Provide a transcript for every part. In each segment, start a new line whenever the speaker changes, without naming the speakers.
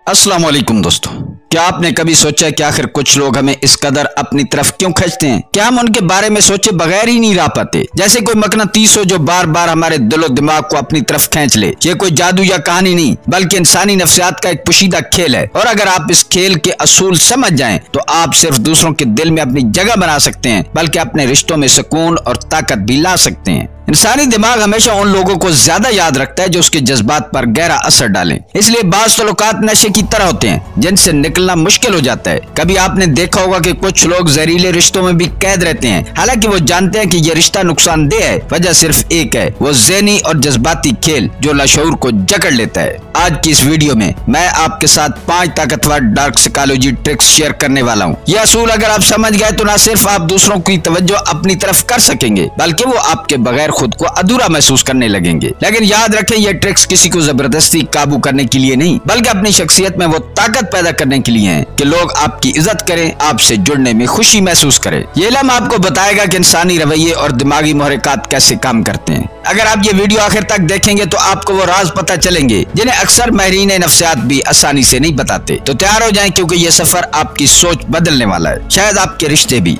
अस्सलाम वालेकुम दोस्तों, क्या आपने कभी सोचा कि आखिर कुछ लोग हमें इस कदर अपनी तरफ क्यों खींचते हैं? क्या हम उनके बारे में सोचे बगैर ही नहीं रह पाते? जैसे कोई मकनातीस हो जो बार बार हमारे दिलो दिमाग को अपनी तरफ खींच ले। ये कोई जादू या कहानी नहीं बल्कि इंसानी नफ्सियात का एक पोशीदा खेल है। और अगर आप इस खेल के असूल समझ जाएं तो आप सिर्फ दूसरों के दिल में अपनी जगह बना सकते हैं बल्कि अपने रिश्तों में सुकून और ताकत भी ला सकते हैं। इंसानी दिमाग हमेशा उन लोगों को ज्यादा याद रखता है जो उसके जज्बात पर गहरा असर डालें। इसलिए बाज़ तल्लुकात नशे की तरह होते हैं जिनसे निकलना मुश्किल हो जाता है। कभी आपने देखा होगा कि कुछ लोग जहरीले रिश्तों में भी कैद रहते हैं, हालांकि वो जानते हैं कि ये रिश्ता नुकसानदेह है। वजह सिर्फ एक है, वो ज़हनी और जज्बाती खेल जो लाशऊर को जकड़ लेता है। आज की इस वीडियो में मैं आपके साथ 5 ताकतवर डार्क साइकोलॉजी ट्रिक्स शेयर करने वाला हूँ। ये असूल अगर आप समझ गए तो न सिर्फ आप दूसरों की तवज्जो अपनी तरफ कर सकेंगे बल्कि वो आपके बगैर खुद को अधूरा महसूस करने लगेंगे। लेकिन याद रखें, ये ट्रिक्स किसी को जबरदस्ती काबू करने के लिए नहीं बल्कि अपनी शख्सियत में वो ताकत पैदा करने के लिए है कि लोग आपकी इज्जत करें, आपसे जुड़ने में खुशी महसूस करें। ये इल्म आपको बताएगा कि इंसानी रवैये और दिमागी मुहर्रिकात कैसे काम करते हैं। अगर आप ये वीडियो आखिर तक देखेंगे तो आपको वो राज पता चलेंगे जिन्हें अक्सर माहिरीन नफ्सियात भी आसानी से नहीं बताते। तो तैयार हो जाएं क्योंकि ये सफर आपकी सोच बदलने वाला है, शायद आपके रिश्ते भी।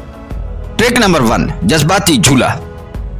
ट्रिक नंबर 1, जज्बाती झूला।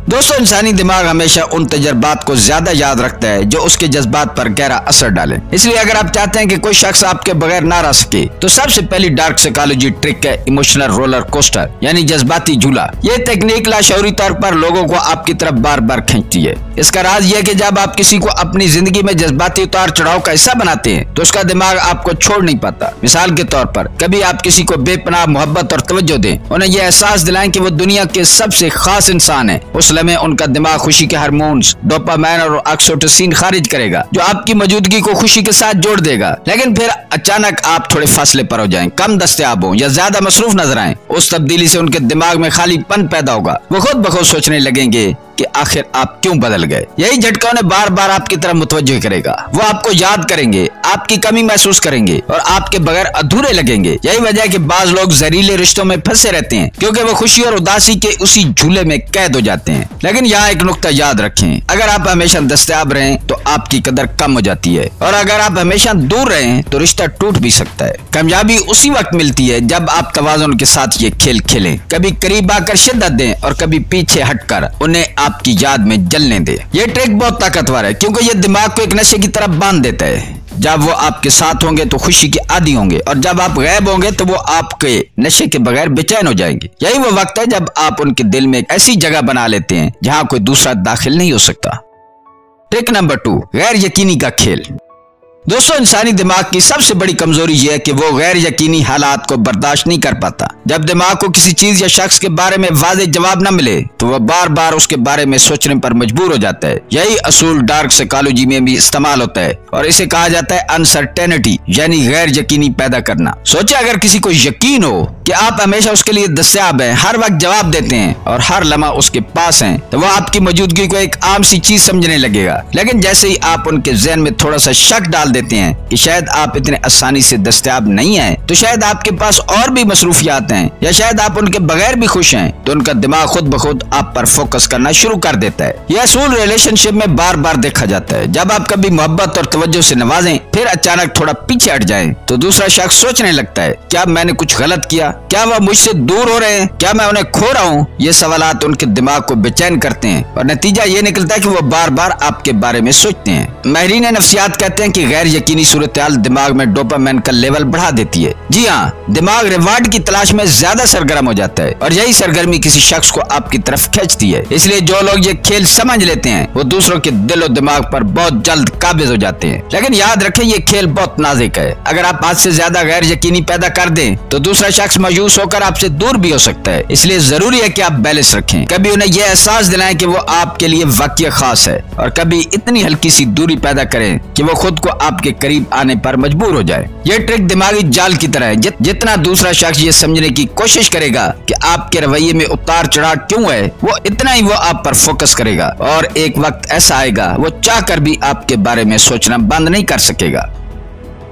दोस्तों, इंसानी दिमाग हमेशा उन तजर्बात को ज्यादा याद रखता है जो उसके जज्बात पर गहरा असर डाले। इसलिए अगर आप चाहते हैं कि कोई शख्स आपके बगैर ना रह सके तो सबसे पहली डार्क साइकोलॉजी ट्रिक है इमोशनल रोलर कोस्टर, यानी जज्बाती झूला। ये तकनीक लाशऊरी तौर पर लोगों को आपकी तरफ बार बार खींचती है। इसका राज ये है कि जब आप किसी को अपनी जिंदगी में जज्बाती उतार चढ़ाव का हिस्सा बनाते हैं तो उसका दिमाग आपको छोड़ नहीं पाता। मिसाल के तौर पर कभी आप किसी को बेपनाह मोहब्बत और तवज्जो दें, उन्हें यह एहसास दिलाएं कि वो दुनिया के सबसे खास इंसान है। उस लम्हे उनका दिमाग खुशी के हार्मोन्स डोपामाइन और ऑक्सीटोसिन खारिज करेगा जो आपकी मौजूदगी को खुशी के साथ जोड़ देगा। लेकिन फिर अचानक आप थोड़े फासले पर हो जाएं, कम दस्तयाब हों या ज्यादा मसरूफ नजर आएं। उस तब्दीली से उनके दिमाग में खालीपन पैदा होगा। वो खुद ब खुद सोचने लगेंगे कि आखिर आप क्यों बदल गए। यही झटका उन्हें बार बार आपकी तरफ मुतवज्जो करेगा। वो आपको याद करेंगे, आपकी कमी महसूस करेंगे और आपके बगैर अधूरे लगेंगे। यही वजह है कि बाज लोग जहरीले रिश्तों में फंसे रहते हैं क्योंकि वो खुशी और उदासी के उसी झूले में कैद हो जाते हैं। लेकिन यहाँ एक नुक्ता याद रखें, अगर आप हमेशा दस्तयाब रहें तो आपकी कदर कम हो जाती है और अगर आप हमेशा दूर रहें तो रिश्ता टूट भी सकता है। कामयाबी उसी वक्त मिलती है जब आप तवाज़ुन के साथ ये खेल खेलें। कभी करीब आकर शिद्दत दें और कभी पीछे हटकर उन्हें आपकी याद में जलने दे। ये ट्रिक बहुत ताकतवर है क्योंकि ये दिमाग को एक नशे की तरफ बांध देता है। जब वो आपके साथ होंगे तो खुशी के आदी होंगे और जब आप गायब होंगे तो वो आपके नशे के बगैर बेचैन हो जाएंगे। यही वो वक्त है जब आप उनके दिल में एक ऐसी जगह बना लेते हैं जहां कोई दूसरा दाखिल नहीं हो सकता। ट्रिक नंबर 2, गैर यकीनी का खेल। दोस्तों, इंसानी दिमाग की सबसे बड़ी कमजोरी यह है कि वो गैर यकीनी हालात को बर्दाश्त नहीं कर पाता। जब दिमाग को किसी चीज या शख्स के बारे में वाज़ेह जवाब न मिले तो वह बार बार उसके बारे में सोचने पर मजबूर हो जाता है। यही असूल डार्क साइकोलॉजी में भी इस्तेमाल होता है और इसे कहा जाता है अनसर्टेनिटी, यानी गैर यकीनी पैदा करना। सोचे, अगर किसी को यकीन हो कि आप हमेशा उसके लिए दस्तयाब हैं, हर वक्त जवाब देते हैं और हर लम्हा उसके पास हैं, तो वह आपकी मौजूदगी को एक आम सी चीज समझने लगेगा। लेकिन जैसे ही आप उनके ज़हन में थोड़ा सा शक डाल देते हैं कि शायद आप इतने आसानी से दस्तयाब नहीं हैं, तो शायद आपके पास और भी मसरूफियात हैं या शायद आप उनके बगैर भी खुश हैं, तो उनका दिमाग खुद ब खुद आप पर फोकस करना शुरू कर देता है। यह असूल रिलेशनशिप में बार बार देखा जाता है। जब आप कभी मोहब्बत और तवज्जो से नवाजें फिर अचानक थोड़ा पीछे हट जाएं, तो दूसरा शख्स सोचने लगता है क्या मैंने कुछ गलत किया, क्या वह मुझसे दूर हो रहे हैं, क्या मैं उन्हें खो रहा हूँ। ये सवालात उनके दिमाग को बेचैन करते हैं और नतीजा ये निकलता है कि वो बार बार आपके बारे में सोचते हैं। माहिरीन नफ्सियात कहते हैं कि गैर यकीनी सूरत-ए-हाल दिमाग में डोपामाइन का लेवल बढ़ा देती है। जी हाँ, दिमाग रिवार्ड की तलाश में ज्यादा सरगर्म हो जाता है और यही सरगर्मी किसी शख्स को आपकी तरफ खींचती है। इसलिए जो लोग ये खेल समझ लेते हैं वो दूसरों के दिल और दिमाग पर बहुत जल्द काबिज हो जाते हैं। लेकिन याद रखें, ये खेल बहुत नाजुक है। अगर आप आज से ज्यादा गैर यकीनी पैदा कर दें तो दूसरा शख्स मायूस होकर आपसे दूर भी हो सकता है। इसलिए जरूरी है कि आप बैलेंस रखें। कभी उन्हें यह एहसास दिलाएं कि वो आपके लिए वाकई खास है और कभी इतनी हल्की सी दूरी पैदा करें कि वो खुद को आपके करीब आने पर मजबूर हो जाए। यह ट्रिक दिमागी जाल की तरह है। जितना दूसरा शख्स ये समझने की कोशिश करेगा कि आपके रवैये में उतार चढ़ाव क्यों है, वो इतना ही वो आप पर फोकस करेगा और एक वक्त ऐसा आएगा वो चाहकर भी आपके बारे में सोचना बंद नहीं कर सकेगा।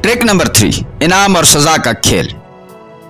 ट्रिक नंबर 3, इनाम और सजा का खेल।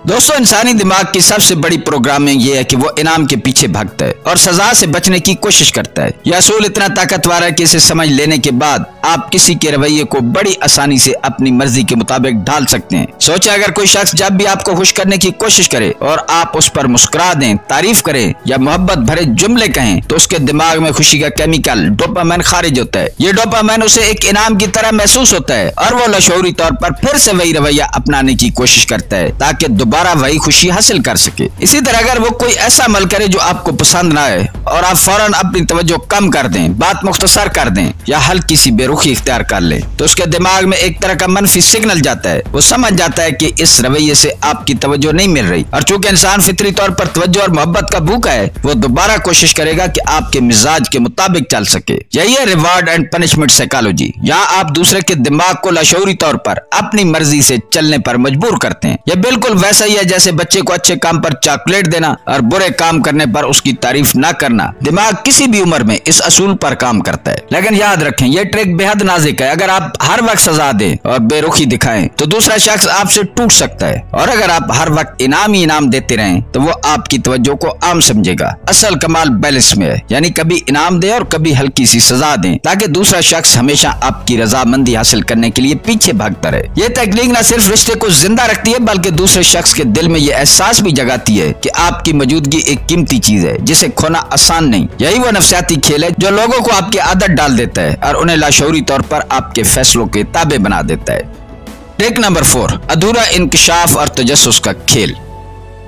दोस्तों, इंसानी दिमाग की सबसे बड़ी प्रोग्रामिंग ये है कि वो इनाम के पीछे भागता है और सजा से बचने की कोशिश करता है। यह असूल इतना ताकतवर है कि इसे समझ लेने के बाद आप किसी के रवैये को बड़ी आसानी से अपनी मर्जी के मुताबिक ढाल सकते हैं। सोचे, अगर कोई शख्स जब भी आपको खुश करने की कोशिश करे और आप उस पर मुस्कुरा दें, तारीफ करें या मोहब्बत भरे जुमले कहें, तो उसके दिमाग में खुशी का केमिकल डोपामाइन खारिज होता है। ये डोपामाइन उसे एक इनाम की तरह महसूस होता है और वो लाशऊरी तौर पर फिर से वही रवैया अपनाने की कोशिश करता है ताकि दोबारा वही खुशी हासिल कर सके। इसी तरह अगर वो कोई ऐसा अमल करे जो आपको पसंद ना आए और आप फौरन अपनी तवज्जो कम कर दें, बात मुख्तसर कर दें या हल्की सी बेरुखी इख्तियार कर लें, तो उसके दिमाग में एक तरह का मनफी सिग्नल जाता है। वो समझ जाता है कि इस रवैये से आपकी तवज्जो नहीं मिल रही और चूंकि इंसान फितरी तौर पर तवज्जो और मोहब्बत का भूखा है, वो दोबारा कोशिश करेगा कि आपके मिजाज के मुताबिक चल सके। यही है रिवार्ड एंड पनिशमेंट साइकोलॉजी। यहाँ आप दूसरे के दिमाग को लाशऊरी तौर पर अपनी मर्जी से चलने पर मजबूर करते हैं। यह बिल्कुल वैसा ही है जैसे बच्चे को अच्छे काम पर चॉकलेट देना और बुरे काम करने पर उसकी तारीफ न करना। दिमाग किसी भी उम्र में इस असूल पर काम करता है। लेकिन याद रखें, यह ट्रिक बेहद नाजुक है। अगर आप हर वक्त सजा दें और बेरुखी दिखाएं तो दूसरा शख्स आपसे टूट सकता है, और अगर आप हर वक्त इनाम ही इनाम देते रहें तो वो आपकी तवज्जो को आम समझेगा। असल कमाल बैलेंस में है, यानी कभी इनाम दें और कभी हल्की सी सजा दें ताकि दूसरा शख्स हमेशा आपकी रजामंदी हासिल करने के लिए पीछे भागता रहे। ये तकनीक न सिर्फ रिश्ते को जिंदा रखती है बल्कि दूसरे शख्स के दिल में ये एहसास भी जगाती है कि आपकी मौजूदगी एक कीमती चीज है जिसे खोना आसान नहीं। यही वो नफ्सियाती खेल है जो लोगों को आपकी आदत डाल देता है और उन्हें लाशऊरी तौर पर आपके फैसलों के ताबे बना देता है। ट्रिक नंबर 4, अधूरा इंकशाफ और तजस्सुस का खेल।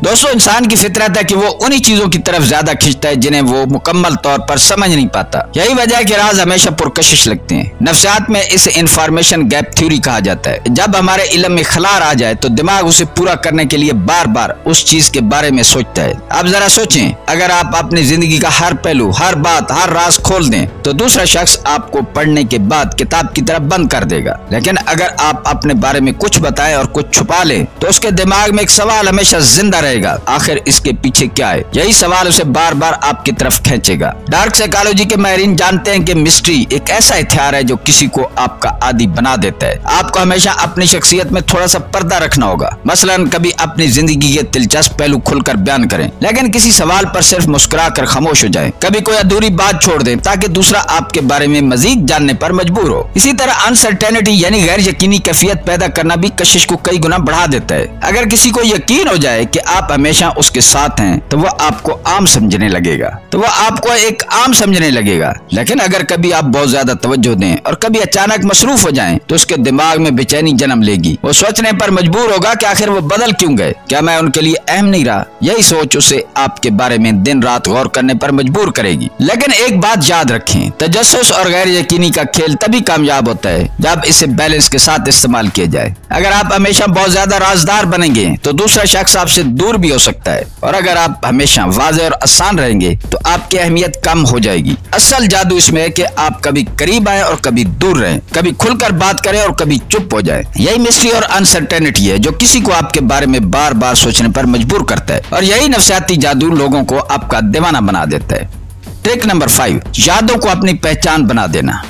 दोस्तों, इंसान की फितरत है कि वो उन्हीं चीजों की तरफ ज्यादा खींचता है जिन्हें वो मुकम्मल तौर पर समझ नहीं पाता। यही वजह है कि राज हमेशा पुरकशिश लगते हैं। नफ्सियात में इसे इंफॉर्मेशन गैप थ्योरी कहा जाता है। जब हमारे इल्म में खलार आ जाए तो दिमाग उसे पूरा करने के लिए बार बार उस चीज के बारे में सोचता है। आप जरा सोचें, अगर आप अपनी जिंदगी का हर पहलू, हर बात, हर राज खोल दें तो दूसरा शख्स आपको पढ़ने के बाद किताब की तरफ बंद कर देगा। लेकिन अगर आप अपने बारे में कुछ बताएं और कुछ छुपा लें तो उसके दिमाग में एक सवाल हमेशा जिंदा रहेगा, आखिर इसके पीछे क्या है। यही सवाल उसे बार बार आपकी तरफ खींचेगा। डार्क साइकोलॉजी के माहिरीन जानते हैं कि मिस्ट्री एक ऐसा हथियार है जो किसी को आपका आदी बना देता है। आपको हमेशा अपनी शख्सियत में थोड़ा सा पर्दा रखना होगा। मसलन कभी अपनी जिंदगी के दिलचस्प पहलू खुलकर बयान करें, लेकिन किसी सवाल पर सिर्फ मुस्कुरा कर खामोश हो जाएं। कभी कोई अधूरी बात छोड़ दें ताकि दूसरा आपके बारे में मजीद जानने पर मजबूर हो। इसी तरह अनसर्टेनिटी यानी गैर यकीनी कैफियत पैदा करना भी कशिश को कई गुना बढ़ा देता है। अगर किसी को यकीन हो जाए कि आप हमेशा उसके साथ हैं तो वो आपको आम समझने लगेगा। लेकिन अगर कभी आप बहुत ज्यादा तवज्जो दें और कभी अचानक मसरूफ हो जाएं तो उसके दिमाग में बेचैनी जन्म लेगी। वो सोचने पर मजबूर होगा कि आखिर वो बदल क्यों गए, क्या मैं उनके लिए अहम नहीं रहा। यही सोच उसे आपके बारे में दिन रात गौर करने पर मजबूर करेगी। लेकिन एक बात याद रखें, तजस्सुस और गैर यकीनी का खेल तभी कामयाब होता है जब इसे बैलेंस के साथ इस्तेमाल किया जाए। अगर आप हमेशा बहुत ज्यादा राजदार बनेंगे तो दूसरा शख्स आपसे दूर भी हो सकता है, और अगर आप हमेशा वाज़ेह और आसान रहेंगे तो आपकी अहमियत कम हो जाएगी। असल जादू इसमें है कि आप कभी करीब आए और कभी दूर रहें, कभी खुलकर बात करें और कभी चुप हो जाए। यही मिस्ट्री और अनसर्टेनिटी है जो किसी को आपके बारे में बार बार सोचने पर मजबूर करता है, और यही नफ्सियाती जादू लोगों को आपका दीवाना बना देता है। ट्रिक नंबर 5, यादों को अपनी पहचान बना देना।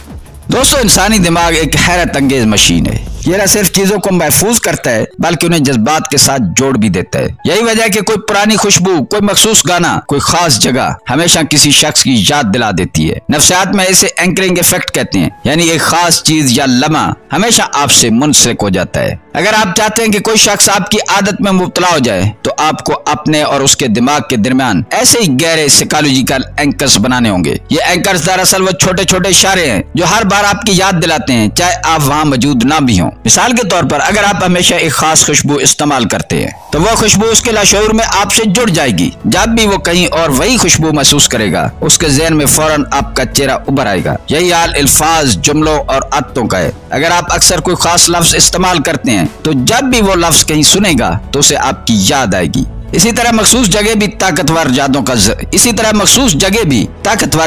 दोस्तों, इंसानी दिमाग एक हैरत अंगेज मशीन है। ये न सिर्फ चीजों को महफूज करता है बल्कि उन्हें जज्बात के साथ जोड़ भी देता है। यही वजह है कि कोई पुरानी खुशबू, कोई मखसूस गाना, कोई खास जगह हमेशा किसी शख्स की याद दिला देती है। नफ्सियात में इसे एंकरिंग इफेक्ट कहते हैं, यानी एक खास चीज या लम्हा हमेशा आपसे मुंसलिक हो जाता है। अगर आप चाहते हैं कि कोई शख्स आपकी आदत में मुब्तला हो जाए तो आपको अपने और उसके दिमाग के दरमियान ऐसे ही गहरे साइकोलॉजिकल एंकर्स बनाने होंगे। ये एंकर्स दरअसल वो छोटे छोटे इशारे हैं जो हर बार आपकी याद दिलाते हैं, चाहे आप वहाँ मौजूद ना भी हों। मिसाल के तौर पर अगर आप हमेशा एक खास खुशबू इस्तेमाल करते हैं तो वह खुशबू उसके लाशऊर में आपसे जुड़ जाएगी। जब भी वो कहीं और वही खुशबू महसूस करेगा उसके ज़हन में फौरन आपका चेहरा उभर आएगा। यही हाल अल्फाज, जुमलों और आदतों का है। अगर आप अक्सर कोई खास लफ्ज इस्तेमाल करते हैं तो जब भी वो लफ्ज कहीं सुनेगा तो उसे आपकी याद आएगी। इसी तरह मखसूस जगह भी ताकतवर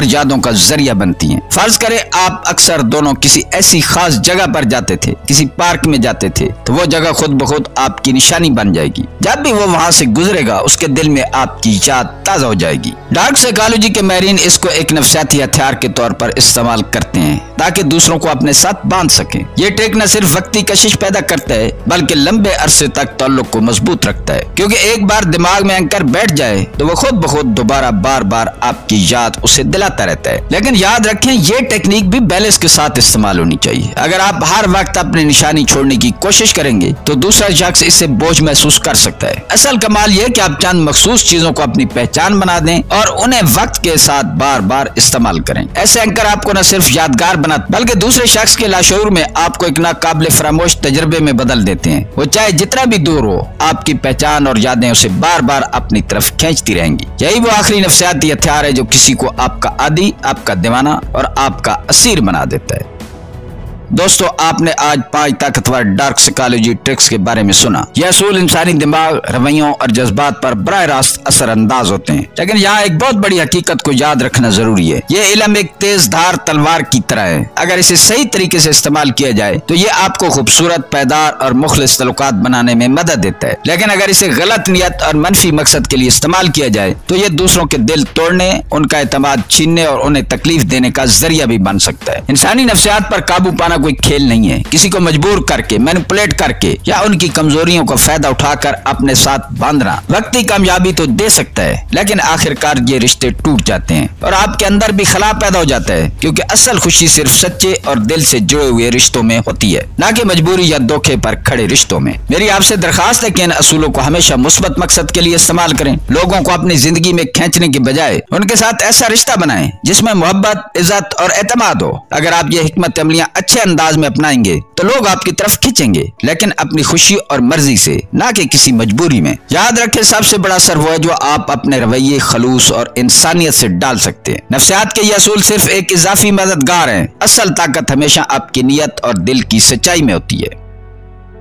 यादों का जरिया बनती हैं। फर्ज करें आप अक्सर दोनों किसी ऐसी खास जगह पर जाते थे, किसी पार्क में जाते थे, तो वो जगह खुद ब खुद आपकी निशानी बन जाएगी। जब भी वो वहाँ से गुजरेगा उसके दिल में आपकी याद ताजा हो जाएगी। डार्क साइकोलॉजी के माहिरीन इसको एक नफसियाती हथियार के तौर पर इस्तेमाल करते हैं ताकि दूसरों को अपने साथ बांध सकें। ये ट्रिक न सिर्फ वक्ती कशिश पैदा करता है बल्कि लंबे अरसे तक ताल्लुक को मजबूत रखता है, क्योंकि एक बार दिमाग में अंकर बैठ जाए तो वो खुद ब खुद दोबारा बार बार आपकी याद उसे दिलाता रहता है। लेकिन याद रखें, ये टेक्निक भी बैलेंस के साथ इस्तेमाल होनी चाहिए। अगर आप हर वक्त अपनी निशानी छोड़ने की कोशिश करेंगे तो दूसरा शख्स इससे बोझ महसूस कर सकता है। असल कमाल ये कि आप चंद मखसूस चीजों को अपनी पहचान बना दें और उन्हें वक्त के साथ बार बार इस्तेमाल करें। ऐसे अंकर आपको न सिर्फ यादगार बनाते बल्कि दूसरे शख्स के लाशऊर में आपको एक नाकाबिल फरामोश तजर्बे में बदल देते हैं। वो चाहे जितना भी दूर हो, आपकी पहचान और यादें उसे बार बार अपनी तरफ खींचती रहेंगी। यही वो आखिरी नफसियाती हथियार है जो किसी को आपका आदी, आपका दीवाना और आपका असीर बना देता है। दोस्तों, आपने आज 5 ताकतवर डार्क साइकोलॉजी ट्रिक्स के बारे में सुना। यह असूल इंसानी दिमाग, रवैयों और जज्बात पर बराह रास्त असरअंदाज होते हैं, लेकिन यहाँ एक बहुत बड़ी हकीकत को याद रखना जरूरी है। ये इल्म एक तेज धार तलवार की तरह है। अगर इसे सही तरीके से इस्तेमाल किया जाए तो ये आपको खूबसूरत, पायदार और मुखलिस तल्लुकात बनाने में मदद देता है। लेकिन अगर इसे गलत नियत और मनफी मकसद के लिए इस्तेमाल किया जाए तो ये दूसरों के दिल तोड़ने, उनका एतमाद छीनने और उन्हें तकलीफ देने का जरिया भी बन सकता है। इंसानी नफ्सियात पर काबू पाना कोई खेल नहीं है। किसी को मजबूर करके, मैनिपुलेट करके या उनकी कमजोरियों का फायदा उठाकर अपने साथ बांधना वक्ती कामयाबी तो दे सकता है, लेकिन आखिरकार ये रिश्ते टूट जाते हैं और आपके अंदर भी खला पैदा हो जाता है, क्योंकि असल खुशी सिर्फ सच्चे और दिल से जुड़े हुए रिश्तों में होती है, न कि मजबूरी या धोखे पर खड़े रिश्तों में। मेरी आपसे दरखास्त है कि इन असूलों को हमेशा मुस्बत मकसद के लिए इस्तेमाल करें। लोगों को अपनी जिंदगी में खींचने के बजाय उनके साथ ऐसा रिश्ता बनाएं जिसमें मोहब्बत, इज्जत और एतमाद हो। अगर आप ये हिकमत अमलियां अच्छे अंदाज में अपनाएंगे तो लोग आपकी तरफ खींचेंगे, लेकिन अपनी खुशी और मर्जी से, ना कि किसी मजबूरी में। याद रखें, सबसे बड़ा असर वो है जो आप अपने रवैये, खलूस और इंसानियत से डाल सकते हैं। नफ्सियात के ये असूल सिर्फ एक इजाफी मददगार हैं। असल ताकत हमेशा आपकी नियत और दिल की सच्चाई में होती है।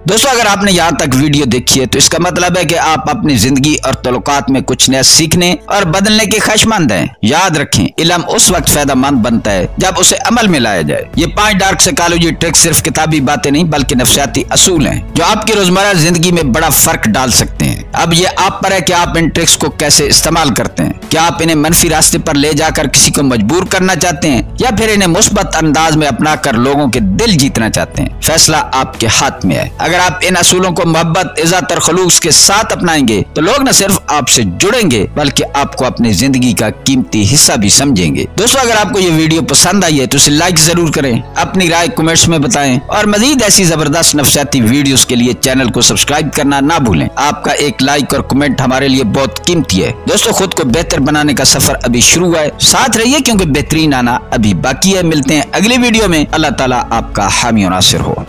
दोस्तों, अगर आपने यहाँ तक वीडियो देखी है तो इसका मतलब है कि आप अपनी जिंदगी और तल्लुकात में कुछ नया सीखने और बदलने के ख्वाहिशमंद हैं। याद रखें, इल्म उस वक्त फायदेमंद बनता है जब उसे अमल में लाया जाए। ये 5 डार्क साइकोलॉजी ट्रिक्स सिर्फ किताबी बातें नहीं बल्कि नफ्सियाती असूल हैं जो आपकी रोजमर्रा जिंदगी में बड़ा फर्क डाल सकते हैं। अब ये आप पर है कि आप इन ट्रिक्स को कैसे इस्तेमाल करते हैं। क्या आप इन्हें मनफी रास्ते पर ले जाकर किसी को मजबूर करना चाहते हैं या फिर इन्हें मुस्बत अंदाज में अपना कर लोगों के दिल जीतना चाहते हैं? फैसला आपके हाथ में है। अगर आप इन असूलों को मोहब्बत, इज्जत और खलूस के साथ अपनाएंगे तो लोग न सिर्फ आपसे जुड़ेंगे बल्कि आपको अपनी जिंदगी का कीमती हिस्सा भी समझेंगे। दोस्तों, अगर आपको ये वीडियो पसंद आई है तो इसे लाइक जरूर करें, अपनी राय कमेंट्स में बताएं और मजीद ऐसी जबरदस्त नफ्सियाती वीडियोस के लिए चैनल को सब्सक्राइब करना ना भूलें। आपका एक लाइक और कमेंट हमारे लिए बहुत कीमती है। दोस्तों, खुद को बेहतर बनाने का सफर अभी शुरू हुआ है, साथ रहिए क्योंकि बेहतरीन आना अभी बाकी है। मिलते हैं अगली वीडियो में। अल्लाह ताला आपका हामी और नासिर हो।